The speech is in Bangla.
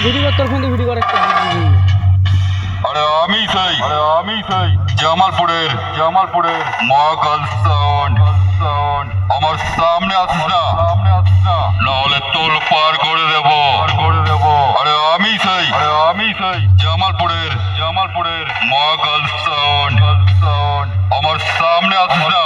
ভিডিও কর, তোর ফোন দিয়ে ভিডিও কর একটা। আরে আমি সেই জামালপুরের মহাকাল সাউন্ড। আমার সামনে আসিস না, নাহলে তোল পার করে দেব। আরে আমি সেই জামালপুরের মহাকাল সাউন্ড। আমার সামনে আসিস না,